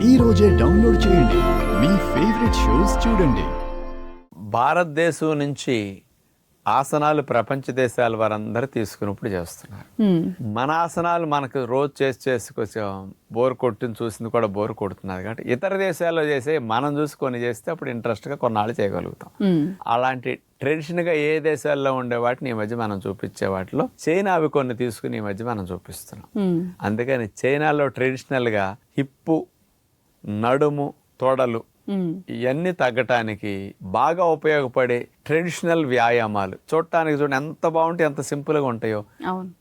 ఈ రోజే డౌన్లోడ్ చేయండి, మీ ఫేవరెట్ షోస్ చూడండి. భారతదేశం నుంచి ఆసనాలు ప్రపంచ దేశాల వారందరూ తీసుకున్నప్పుడు చేస్తున్నారు. మన ఆసనాలు మనకు రోజు చేసి కొంచెం బోర్ కొట్టిన చూసింది కూడా బోర్ కొడుతున్నది కాబట్టి ఇతర దేశాల్లో చేసే మనం చూసుకొని చేస్తే అప్పుడు ఇంట్రెస్ట్గా కొన్నాళ్ళు చేయగలుగుతాం. అలాంటి ట్రెడిషన్గా ఏ దేశాల్లో ఉండే వాటిని ఈ మధ్య మనం చూపించే వాటిలో చైనా అవి కొన్ని తీసుకుని ఈ మధ్య మనం చూపిస్తున్నాం. అందుకని చైనాలో ట్రెడిషనల్గా హిప్పు, నడుము, తొడలు ఇవన్నీ తగ్గటానికి బాగా ఉపయోగపడే ట్రెడిషనల్ వ్యాయామాలు చూడటానికి ఎంత బాగుంటే ఎంత సింపుల్గా ఉంటాయో,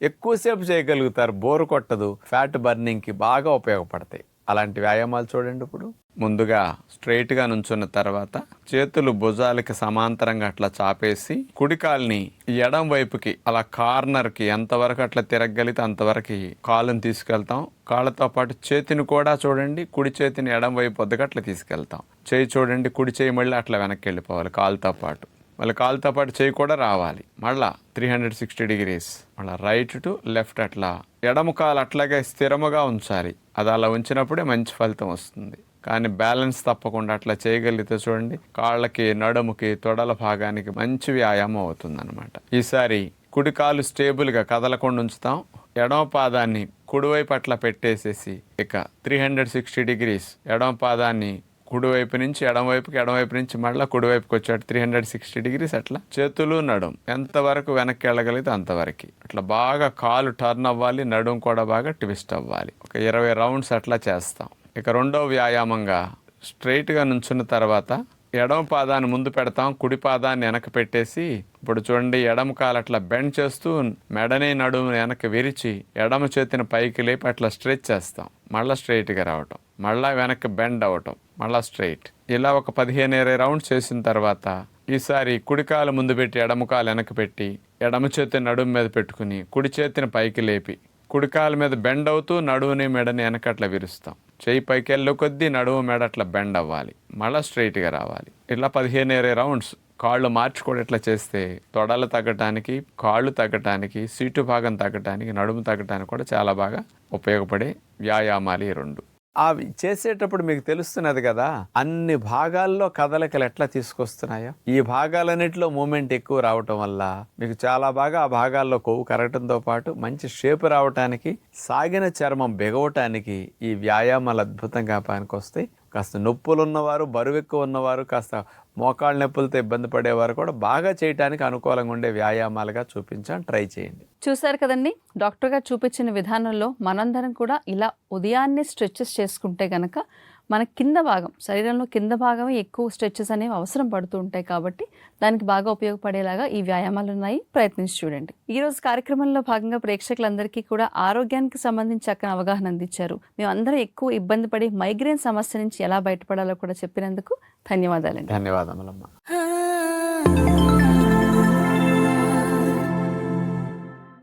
ఎక్కువసేపు చేయగలుగుతారు, బోరు కొట్టదు, ఫ్యాట్ బర్నింగ్ కి బాగా ఉపయోగపడతాయి. అలాంటి వ్యాయామాలు చూడండి. ఇప్పుడు ముందుగా స్ట్రైట్ గా నుంచున్న తర్వాత చేతులు భుజాలకి సమాంతరంగా అట్లా చాపేసి కుడికాల్ని ఎడం వైపుకి అలా కార్నర్ కి ఎంతవరకు అట్లా తిరగలిగితే అంతవరకు కాళ్ళని తీసుకెళ్తాం. కాళ్ళతో పాటు చేతిని కూడా చూడండి, కుడి చేతిని ఎడం వైపు వద్దకు అట్లా తీసుకెళ్తాం. చేయి చూడండి, కుడి చేయి మళ్ళీ అట్లా వెనక్కి వెళ్ళిపోవాలి కాలుతో పాటు. మళ్ళీ కాలుతో పాటు చేయి కూడా రావాలి. మళ్ళా 360 degrees మళ్ళీ రైట్ టు లెఫ్ట్ అట్లా. ఎడమ కాలు అట్లాగే స్థిరముగా ఉంచాలి. అది అలా ఉంచినప్పుడే మంచి ఫలితం వస్తుంది. కానీ బ్యాలెన్స్ తప్పకుండా అట్లా చేయగలిగితే చూడండి కాళ్ళకి, నడుముకి, తొడల భాగానికి మంచి వ్యాయామం అవుతుంది అనమాట. ఈసారి కుడి కాలు స్టేబుల్గా కదలకుండా ఉంచుతాం. ఎడమ పాదాన్ని కుడివైపు అట్లా పెట్టేసేసి ఇక 360 degrees ఎడమ పాదాన్ని కుడివైపు నుంచి ఎడమవైపుకి, ఎడమవైపు నుంచి మళ్ళీ కుడివైపుకి వచ్చాడు. 360 degrees అట్లా. చేతులు, నడుం ఎంతవరకు వెనక్కి వెళ్ళగలిగితే అంతవరకు అట్లా బాగా కాలు టర్న్ అవ్వాలి, నడుం కూడా బాగా ట్విస్ట్ అవ్వాలి. ఒక 20 rounds అట్లా చేస్తాం. ఇక రెండో వ్యాయామంగా స్ట్రైట్గా నుంచున్న తర్వాత ఎడమ పాదాన్ని ముందు పెడతాం, కుడి పాదాన్ని వెనక పెట్టేసి ఇప్పుడు చూడండి ఎడమ కాలు అట్లా బెండ్ చేస్తూ మెడని నడుము వెనక్కి విరిచి ఎడమ చేతిని పైకి లేపి అట్లా స్ట్రెచ్ చేస్తాం. మళ్ళీ స్ట్రైట్గా రావటం, మళ్ళీ వెనక్కి బెండ్ అవ్వటం, మళ్ళీ స్ట్రైట్. ఇలా ఒక 15-20 rounds చేసిన తర్వాత ఈసారి కుడి కాలు ముందు పెట్టి ఎడమ కాలు వెనక్కి పెట్టి ఎడమ చేతిని నడుము మీద పెట్టుకుని కుడి చేతిని పైకి లేపి కుడి కాలు మీద బెండ్ అవుతూ నడువుని మెడని వెనకట్లా విరుస్తాం. చేయి పైకి వెళ్ళే కొద్దీ నడుము మెడ అట్లా బెండ్ అవ్వాలి, మళ్ళీ స్ట్రైట్గా రావాలి. ఇలా 15-20 rounds కాళ్ళు మార్చుకోవడం ఇట్లా చేస్తే తొడలు తగ్గటానికి, కాళ్ళు తగ్గటానికి, సీటు భాగం తగ్గటానికి, నడుము తగ్గటానికి కూడా చాలా బాగా ఉపయోగపడే వ్యాయామాలు ఈ రెండు. అవి చేసేటప్పుడు మీకు తెలుస్తున్నది కదా అన్ని భాగాల్లో కదలికలు ఎట్లా తీసుకొస్తున్నాయో. ఈ భాగాలన్నింటిలో మూమెంట్ ఎక్కువ రావటం వల్ల మీకు చాలా బాగా ఆ భాగాల్లో కొవ్వు కరగటంతో పాటు మంచి షేప్ రావటానికి, సాగిన చర్మం బిగవటానికి ఈ వ్యాయామాలు అద్భుతంగా పనికొస్తాయి. కాస్త నొప్పులు ఉన్నవారు, బరువు ఎక్కువ ఉన్నవారు, కాస్త మోకాళ్ళ నొప్పులతో ఇబ్బంది పడేవారు కూడా బాగా చేయడానికి అనుకూలంగా ఉండే వ్యాయామాలుగా చూపించాం. ట్రై చేయండి. చూసారు కదండి, డాక్టర్ గారు చూపించిన విధానంలో మనందరం కూడా ఇలా ఉదయాన్నే స్ట్రెచెస్ చేసుకుంటే గనక మన కింద భాగం, శరీరంలో కింద భాగమే ఎక్కువ స్ట్రెచెస్ అనేవి అవసరం పడుతూ ఉంటాయి. కాబట్టి దానికి బాగా ఉపయోగపడేలాగా ఈ వ్యాయామాలు ఉన్నాయి, ప్రయత్నించి చూడండి. ఈ రోజు కార్యక్రమంలో భాగంగా ప్రేక్షకులందరికీ కూడా ఆరోగ్యానికి సంబంధించి చక్కని అవగాహన అందించారు. మేము అందరం ఎక్కువ ఇబ్బంది పడి మైగ్రేన్ సమస్య నుంచి ఎలా బయటపడాలో కూడా చెప్పినందుకు ధన్యవాదాలండి. ధన్యవాదములమ్మా.